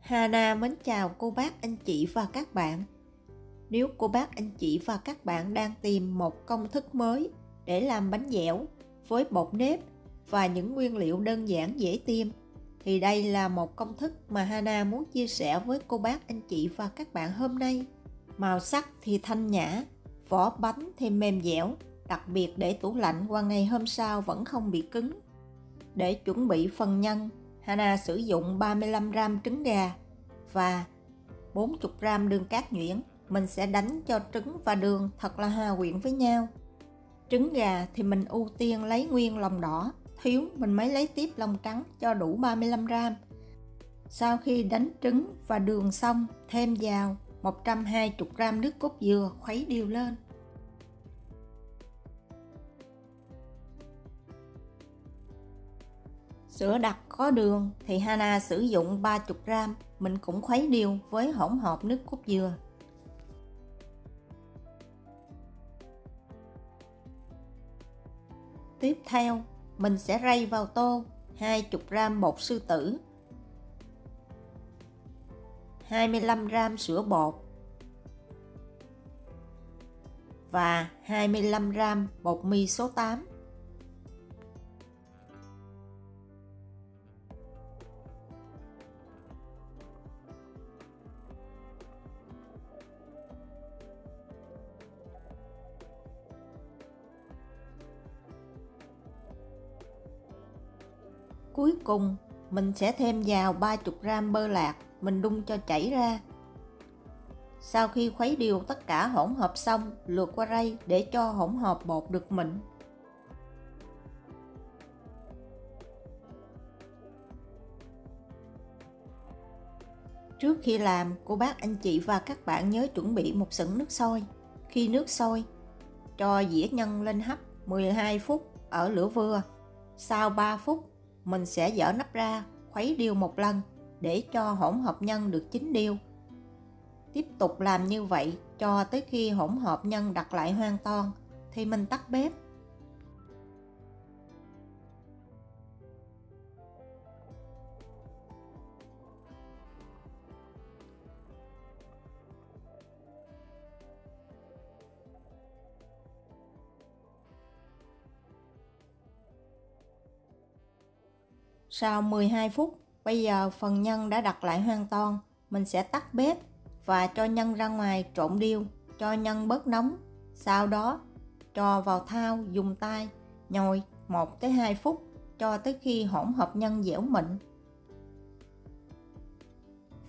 Hana mến chào cô bác, anh chị và các bạn. Nếu cô bác, anh chị và các bạn đang tìm một công thức mới để làm bánh dẻo với bột nếp và những nguyên liệu đơn giản dễ tìm, thì đây là một công thức mà Hana muốn chia sẻ với cô bác, anh chị và các bạn hôm nay. Màu sắc thì thanh nhã, vỏ bánh thì mềm dẻo, đặc biệt để tủ lạnh qua ngày hôm sau vẫn không bị cứng. Để chuẩn bị phần nhân, Hana sử dụng 35g trứng gà và 40g đường cát nhuyễn. Mình sẽ đánh cho trứng và đường thật là hòa quyện với nhau. Trứng gà thì mình ưu tiên lấy nguyên lòng đỏ, thiếu mình mới lấy tiếp lòng trắng cho đủ 35g. Sau khi đánh trứng và đường xong, thêm vào 120g nước cốt dừa khuấy đều lên. Sữa đặc có đường thì Hana sử dụng 30g, mình cũng khuấy đều với hỗn hợp nước cốt dừa. Tiếp theo, mình sẽ rây vào tô 20g bột sư tử, 25g sữa bột và 25g bột mì số 8. Cuối cùng, mình sẽ thêm vào 30g bơ lạc, mình đun cho chảy ra. Sau khi khuấy đều tất cả hỗn hợp xong, lượt qua rây để cho hỗn hợp bột được mịn. Trước khi làm, cô bác, anh chị và các bạn nhớ chuẩn bị một xửng nước sôi. Khi nước sôi, cho dĩa nhân lên hấp 12 phút ở lửa vừa. Sau 3 phút, mình sẽ dỡ nắp ra, khuấy đều một lần để cho hỗn hợp nhân được chín đều. Tiếp tục làm như vậy cho tới khi hỗn hợp nhân đặc lại hoàn toàn thì mình tắt bếp. Sau 12 phút, bây giờ phần nhân đã đặc lại hoàn toàn, mình sẽ tắt bếp và cho nhân ra ngoài trộn đều, cho nhân bớt nóng. Sau đó, cho vào thau dùng tay, nhồi 1 tới 2 phút cho tới khi hỗn hợp nhân dẻo mịn.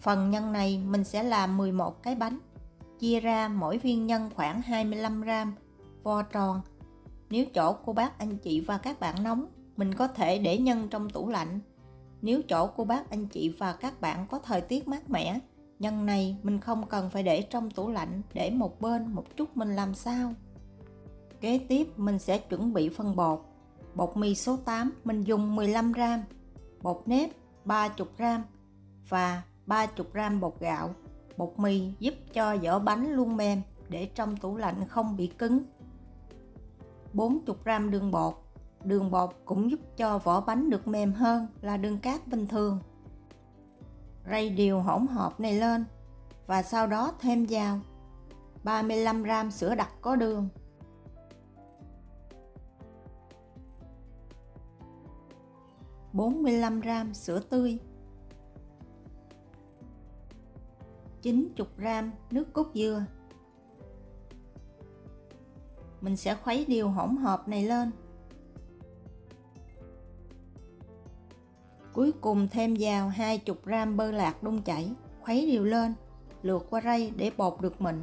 Phần nhân này mình sẽ làm 11 cái bánh, chia ra mỗi viên nhân khoảng 25g, vo tròn. Nếu chỗ cô bác, anh chị và các bạn nóng, mình có thể để nhân trong tủ lạnh. Nếu chỗ cô bác, anh chị và các bạn có thời tiết mát mẻ, nhân này mình không cần phải để trong tủ lạnh, để một bên một chút mình làm sao. Kế tiếp mình sẽ chuẩn bị phần bột. Bột mì số 8 mình dùng 15g, bột nếp 30g và 30g bột gạo. Bột mì giúp cho vỏ bánh luôn mềm, để trong tủ lạnh không bị cứng. 40g đường bột. Đường bột cũng giúp cho vỏ bánh được mềm hơn là đường cát bình thường. Rây đều hỗn hợp này lên và sau đó thêm vào 35g sữa đặc có đường, 45g sữa tươi, 90g nước cốt dừa. Mình sẽ khuấy đều hỗn hợp này lên. Cuối cùng thêm vào 20g bơ lạc đun chảy, khuấy đều lên, lượt qua rây để bột được mịn.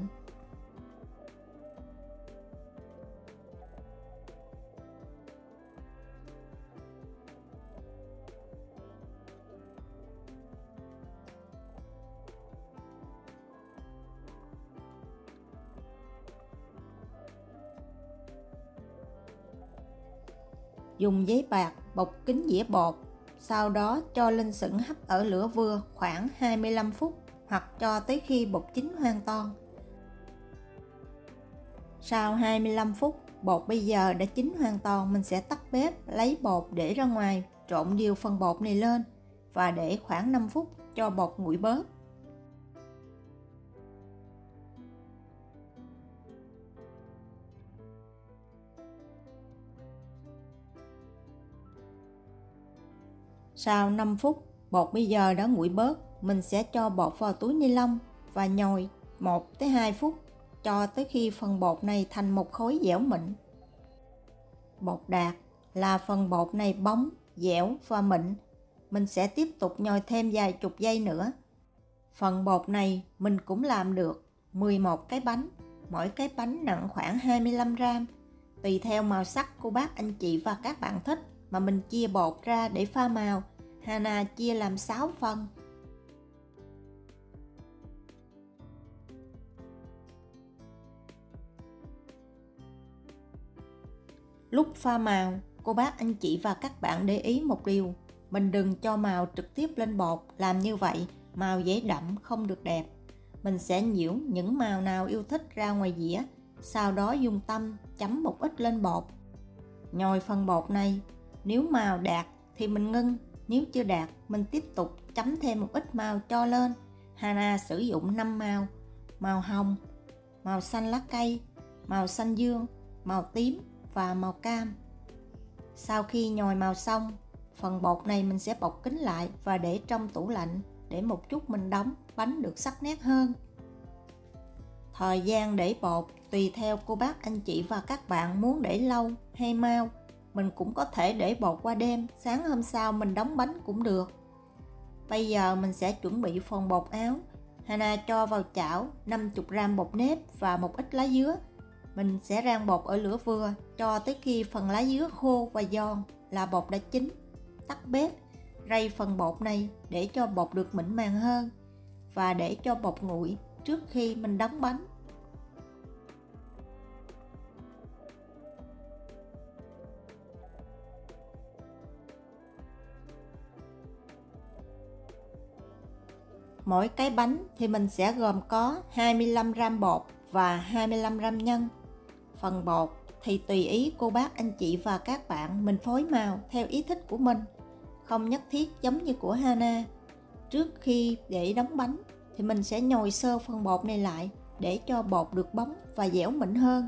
Dùng giấy bạc bọc kín dĩa bột, sau đó cho lên xửng hấp ở lửa vừa khoảng 25 phút hoặc cho tới khi bột chín hoàn toàn. Sau 25 phút, bột bây giờ đã chín hoàn toàn, mình sẽ tắt bếp, lấy bột để ra ngoài, trộn đều phần bột này lên và để khoảng 5 phút cho bột nguội bớt. Sau 5 phút, bột bây giờ đã nguội bớt, mình sẽ cho bột vào túi ni lông và nhồi 1 tới 2 phút cho tới khi phần bột này thành một khối dẻo mịn. Bột đạt là phần bột này bóng, dẻo và mịn. Mình sẽ tiếp tục nhồi thêm vài chục giây nữa. Phần bột này mình cũng làm được 11 cái bánh, mỗi cái bánh nặng khoảng 25 gram. Tùy theo màu sắc của bác anh chị và các bạn thích mà mình chia bột ra để pha màu. Hana chia làm 6 phần. Lúc pha màu, cô bác anh chị và các bạn để ý một điều, mình đừng cho màu trực tiếp lên bột, làm như vậy màu dễ đậm không được đẹp. Mình sẽ nhiễu những màu nào yêu thích ra ngoài dĩa, sau đó dùng tăm chấm một ít lên bột. Nhồi phần bột này, nếu màu đạt thì mình ngưng, nếu chưa đạt mình tiếp tục chấm thêm một ít màu cho lên. Hana sử dụng 5 màu: màu hồng, màu xanh lá cây, màu xanh dương, màu tím và màu cam. Sau khi nhồi màu xong, phần bột này mình sẽ bọc kín lại và để trong tủ lạnh để một chút mình đóng bánh được sắc nét hơn. Thời gian để bột tùy theo cô bác anh chị và các bạn muốn để lâu hay mau. Mình cũng có thể để bột qua đêm, sáng hôm sau mình đóng bánh cũng được. Bây giờ mình sẽ chuẩn bị phần bột áo. Hana cho vào chảo 50 gram bột nếp và một ít lá dứa. Mình sẽ rang bột ở lửa vừa cho tới khi phần lá dứa khô và giòn là bột đã chín. Tắt bếp, rây phần bột này để cho bột được mịn màng hơn và để cho bột nguội trước khi mình đóng bánh. Mỗi cái bánh thì mình sẽ gồm có 25 gram bột và 25 gram nhân. Phần bột thì tùy ý cô bác anh chị và các bạn mình phối màu theo ý thích của mình, không nhất thiết giống như của Hana. Trước khi để đóng bánh thì mình sẽ nhồi sơ phần bột này lại để cho bột được bóng và dẻo mịn hơn.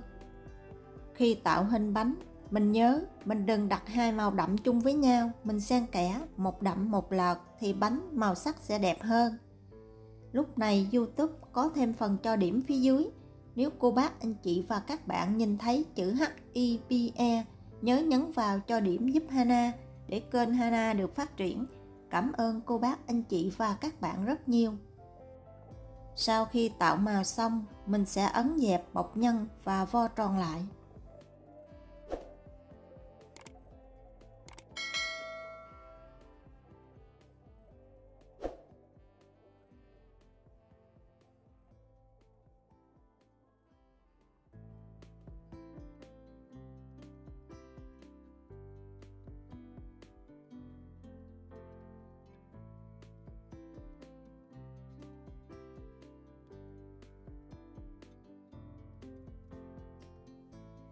Khi tạo hình bánh, mình nhớ mình đừng đặt hai màu đậm chung với nhau, mình xen kẽ một đậm một lợt thì bánh màu sắc sẽ đẹp hơn. Lúc này YouTube có thêm phần cho điểm phía dưới. Nếu cô bác anh chị và các bạn nhìn thấy chữ HIPE, nhớ nhấn vào cho điểm giúp Hana để kênh Hana được phát triển. Cảm ơn cô bác anh chị và các bạn rất nhiều. Sau khi tạo màu xong, mình sẽ ấn dẹp bọc nhân và vo tròn lại.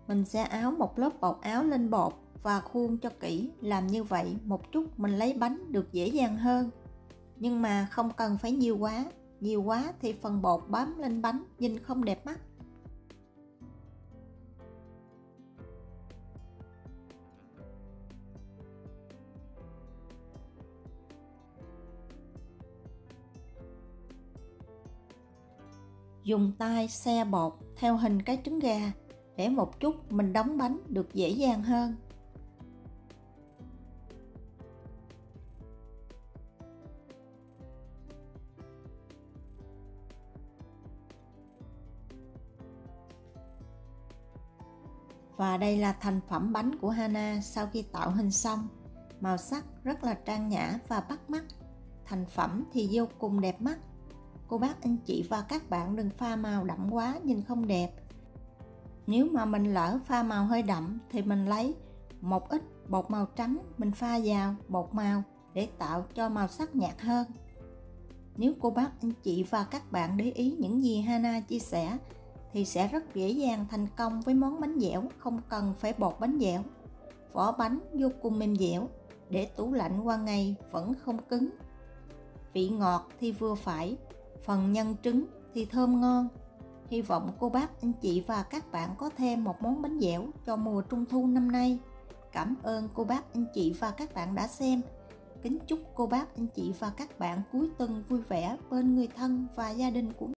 Mình sẽ áo một lớp bột áo lên bột và khuôn cho kỹ. Làm như vậy một chút mình lấy bánh được dễ dàng hơn. Nhưng mà không cần phải nhiều quá. Nhiều quá thì phần bột bám lên bánh nhìn không đẹp mắt. Dùng tay xe bột theo hình cái trứng gà để một chút mình đóng bánh được dễ dàng hơn. Và đây là thành phẩm bánh của Hana sau khi tạo hình xong. Màu sắc rất là trang nhã và bắt mắt. Thành phẩm thì vô cùng đẹp mắt. Cô bác anh chị và các bạn đừng pha màu đậm quá nhìn không đẹp. Nếu mà mình lỡ pha màu hơi đậm thì mình lấy một ít bột màu trắng mình pha vào bột màu để tạo cho màu sắc nhạt hơn. Nếu cô bác anh chị và các bạn để ý những gì Hana chia sẻ thì sẽ rất dễ dàng thành công với món bánh dẻo, không cần phải bột bánh dẻo. Vỏ bánh vô cùng mềm dẻo, để tủ lạnh qua ngày vẫn không cứng. vị ngọt thì vừa phải, phần nhân trứng thì thơm ngon. Hy vọng cô bác, anh chị và các bạn có thêm một món bánh dẻo cho mùa Trung thu năm nay. Cảm ơn cô bác, anh chị và các bạn đã xem. Kính chúc cô bác, anh chị và các bạn cuối tuần vui vẻ bên người thân và gia đình của mình.